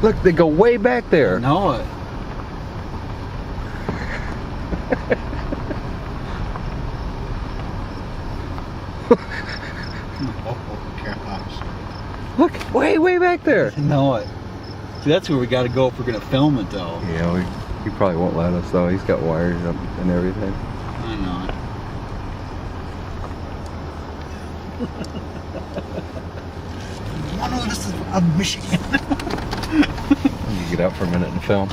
Look, they go way back there. I know it. Oh gosh. Look, way back there. I know it. See, that's where we got to go if we're gonna film it, though. Yeah, he probably won't let us though. He's got wires up and everything. I know it. This is Michigan. You get out for a minute and film.